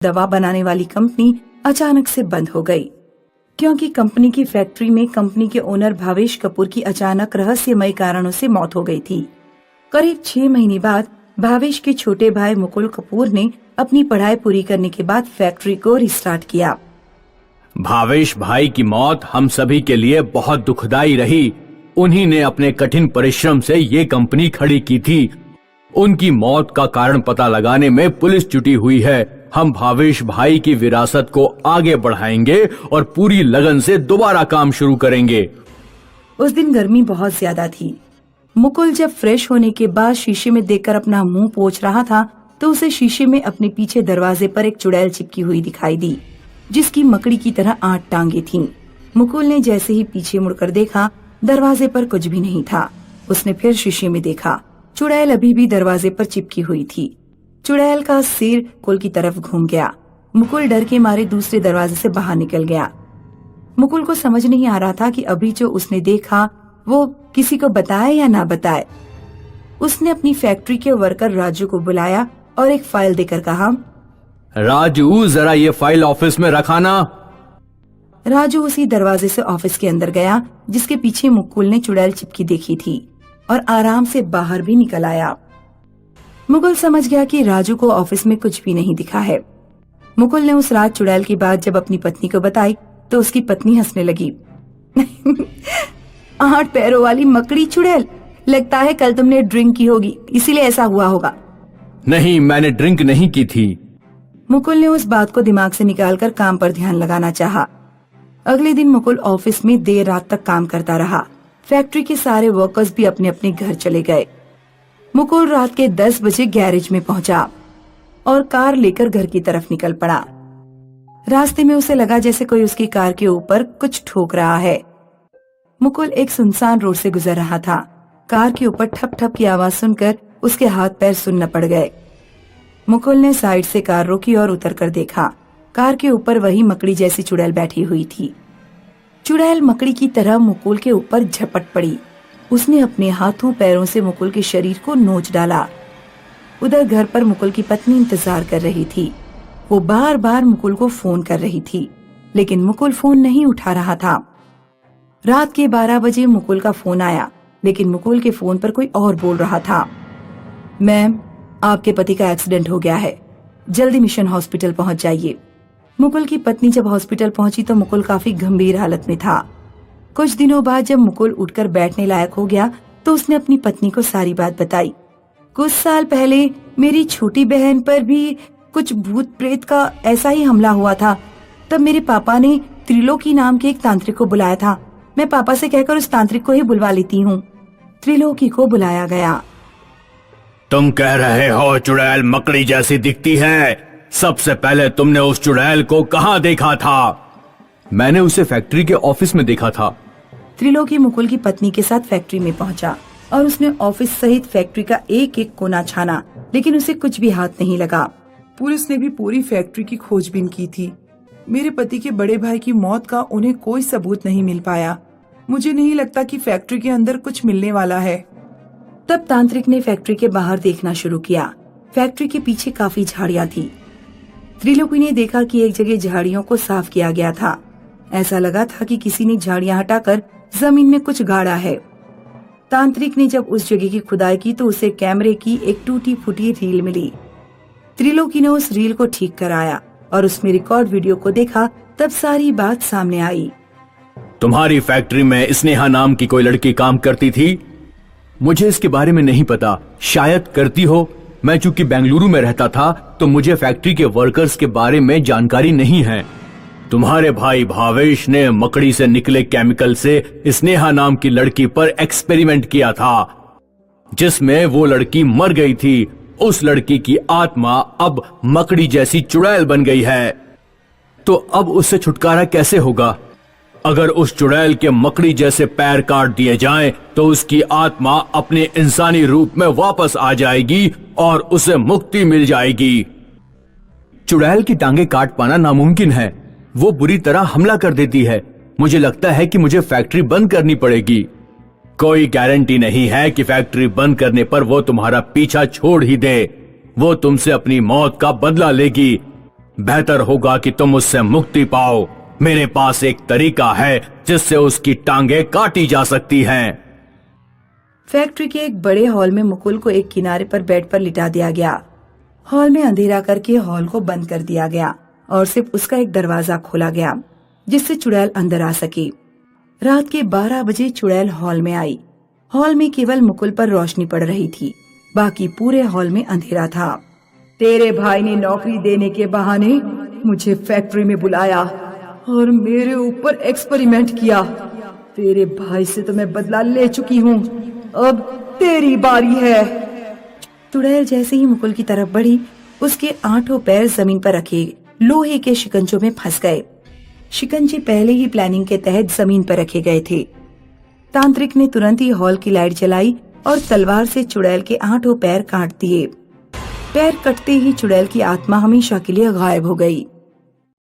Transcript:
दवा बनाने वाली कंपनी अचानक से बंद हो गई, क्योंकि कंपनी की फैक्ट्री में कंपनी के ओनर भावेश कपूर की अचानक रहस्यमय कारणों से मौत हो गई थी। करीब 6 महीने बाद भावेश के छोटे भाई मुकुल कपूर ने अपनी पढ़ाई पूरी करने के बाद फैक्ट्री को रिस्टार्ट किया। भावेश भाई की मौत हम सभी के लिए बहुत दुखदाई रही। उन्हीं ने अपने कठिन परिश्रम से ये कंपनी खड़ी की थी। उनकी मौत का कारण पता लगाने में पुलिस जुटी हुई है। हम भावेश भाई की विरासत को आगे बढ़ाएंगे और पूरी लगन से दोबारा काम शुरू करेंगे। उस दिन गर्मी बहुत ज्यादा थी। मुकुल जब फ्रेश होने के बाद शीशे में देखकर अपना मुंह पोंछ रहा था तो उसे शीशे में अपने पीछे दरवाजे पर एक चुड़ैल चिपकी हुई दिखाई दी, जिसकी मकड़ी की तरह 8 टांगे थीं। मुकुल ने जैसे ही पीछे मुड़कर देखा, दरवाजे पर कुछ भी नहीं था। उसने फिर शीशे में देखा, चुड़ैल अभी भी दरवाजे पर चिपकी हुई थी। चुड़ैल का सिर मुकुल की तरफ घूम गया। मुकुल डर के मारे दूसरे दरवाजे से बाहर निकल गया। मुकुल को समझ नहीं आ रहा था कि अभी जो उसने देखा वो किसी को बताए या ना बताए। उसने अपनी फैक्ट्री के वर्कर राजू को बुलाया और एक फाइल देकर कहा, राजू जरा ये फाइल ऑफिस में रखाना। राजू उसी दरवाजे से ऑफिस के अंदर गया जिसके पीछे मुकुल ने चुड़ैल चिपकी देखी थी और आराम से बाहर भी निकल आया। मुकुल समझ गया कि राजू को ऑफिस में कुछ भी नहीं दिखा है। मुकुल ने उस रात चुड़ैल की बात जब अपनी पत्नी को बताई तो उसकी पत्नी हंसने लगी। 8 पैरों वाली मकड़ी चुड़ैल, लगता है कल तुमने ड्रिंक की होगी, इसीलिए ऐसा हुआ होगा। नहीं, मैंने ड्रिंक नहीं की थी। मुकुल ने उस बात को दिमाग से निकालकर काम पर ध्यान लगाना चाहा। अगले दिन मुकुल ऑफिस में देर रात तक काम करता रहा। फैक्ट्री के सारे वर्कर्स भी अपने अपने घर चले गए। मुकुल रात के 10 बजे गैरेज में पहुंचा और कार लेकर घर की तरफ निकल पड़ा। रास्ते में उसे लगा जैसे कोई उसकी कार के ऊपर कुछ ठोक रहा है। मुकुल एक सुनसान रोड से गुजर रहा था। कार के ऊपर ठप ठप की आवाज सुनकर उसके हाथ पैर सुन्न पड़ गए। मुकुल ने साइड से कार रोकी और उतरकर देखा। कार के ऊपर वही मकड़ी जैसी चुड़ैल बैठी हुई थी। चुड़ैल मकड़ी की तरह मुकुल के ऊपर झपट पड़ी। उसने अपने हाथों पैरों से मुकुल के शरीर को नोच डाला। उधर घर पर मुकुल की पत्नी इंतजार कर रही थी। वो बार बार मुकुल को फोन कर रही थी, लेकिन मुकुल फोन नहीं उठा रहा था। रात के 12 बजे मुकुल का फोन आया, लेकिन मुकुल के फोन पर कोई और बोल रहा था। मैम, आपके पति का एक्सीडेंट हो गया है, जल्दी मिशन हॉस्पिटल पहुंच जाइए। मुकुल की पत्नी जब हॉस्पिटल पहुंची तो मुकुल काफी गंभीर हालत में था। कुछ दिनों बाद जब मुकुल उठकर बैठने लायक हो गया तो उसने अपनी पत्नी को सारी बात बताई। कुछ साल पहले मेरी छोटी बहन पर भी कुछ भूत प्रेत का ऐसा ही हमला हुआ था। तब मेरे पापा ने त्रिलोकी नाम के एक तांत्रिक को बुलाया था। मैं पापा से कहकर उस तांत्रिक को ही बुलवा लेती हूँ। त्रिलोकी को बुलाया गया। तुम कह रहे हो चुड़ैल मकड़ी जैसी दिखती है? सबसे पहले तुमने उस चुड़ैल को कहाँ देखा था? मैंने उसे फैक्ट्री के ऑफिस में देखा था। त्रिलोकी मुकुल की पत्नी के साथ फैक्ट्री में पहुंचा और उसने ऑफिस सहित फैक्ट्री का एक एक कोना छाना, लेकिन उसे कुछ भी हाथ नहीं लगा। पुलिस ने भी पूरी फैक्ट्री की खोजबीन की थी। मेरे पति के बड़े भाई की मौत का उन्हें कोई सबूत नहीं मिल पाया। मुझे नहीं लगता कि फैक्ट्री के अंदर कुछ मिलने वाला है। तब तांत्रिक ने फैक्ट्री के बाहर देखना शुरू किया। फैक्ट्री के पीछे काफी झाड़ियां थी। त्रिलोकी ने देखा कि एक जगह झाड़ियों को साफ किया गया था। ऐसा लगा था कि किसी ने झाड़ियां हटाकर जमीन में कुछ गाड़ा है। तांत्रिक ने जब उस जगह की खुदाई की तो उसे कैमरे की एक टूटी फूटी रील मिली। त्रिलोकी ने उस रील को ठीक कराया और उसमें रिकॉर्ड वीडियो को देखा। तब सारी बात सामने आई। तुम्हारी फैक्ट्री में स्नेहा नाम की कोई लड़की काम करती थी? मुझे इसके बारे में नहीं पता, शायद करती हो। मैं चूंकि बेंगलुरु में रहता था तो मुझे फैक्ट्री के वर्कर्स के बारे में जानकारी नहीं है। तुम्हारे भाई भावेश ने मकड़ी से निकले केमिकल से स्नेहा नाम की लड़की पर एक्सपेरिमेंट किया था, जिसमें वो लड़की मर गई थी। उस लड़की की आत्मा अब मकड़ी जैसी चुड़ैल बन गई है। तो अब उससे छुटकारा कैसे होगा? अगर उस चुड़ैल के मकड़ी जैसे पैर काट दिए जाएं, तो उसकी आत्मा अपने इंसानी रूप में वापस आ जाएगी और उसे मुक्ति मिल जाएगी। चुड़ैल की टांगे काट पाना नामुमकिन है। वो बुरी तरह हमला कर देती है। मुझे लगता है कि मुझे फैक्ट्री बंद करनी पड़ेगी। कोई गारंटी नहीं है कि फैक्ट्री बंद करने पर वो तुम्हारा पीछा छोड़ ही दे। वो तुमसे अपनी मौत का बदला लेगी। बेहतर होगा कि तुम उससे मुक्ति पाओ। मेरे पास एक तरीका है जिससे उसकी टांगे काटी जा सकती हैं। फैक्ट्री के एक बड़े हॉल में मुकुल को एक किनारे पर बेड पर लिटा दिया गया। हॉल में अंधेरा करके हॉल को बंद कर दिया गया और सिर्फ उसका एक दरवाजा खोला गया जिससे चुड़ैल अंदर आ सकी। रात के 12 बजे चुड़ैल हॉल में आई। हॉल में केवल मुकुल पर रोशनी पड़ रही थी, बाकी पूरे हॉल में अंधेरा था। तेरे भाई ने नौकरी देने के बहाने मुझे फैक्ट्री में बुलाया और मेरे ऊपर एक्सपेरिमेंट किया। तेरे भाई से तो मैं बदला ले चुकी हूँ, अब तेरी बारी है। चुड़ैल जैसे ही मुकुल की तरफ बढ़ी, उसके 8 पैर जमीन पर रखे लोहे के शिकंजों में फंस गए। शिकंजे पहले ही प्लानिंग के तहत जमीन पर रखे गए थे। तांत्रिक ने तुरंत ही हॉल की लाइट जलाई और तलवार से चुड़ैल के 8 पैर काट दिए। पैर कटते ही चुड़ैल की आत्मा हमेशा के लिए गायब हो गई।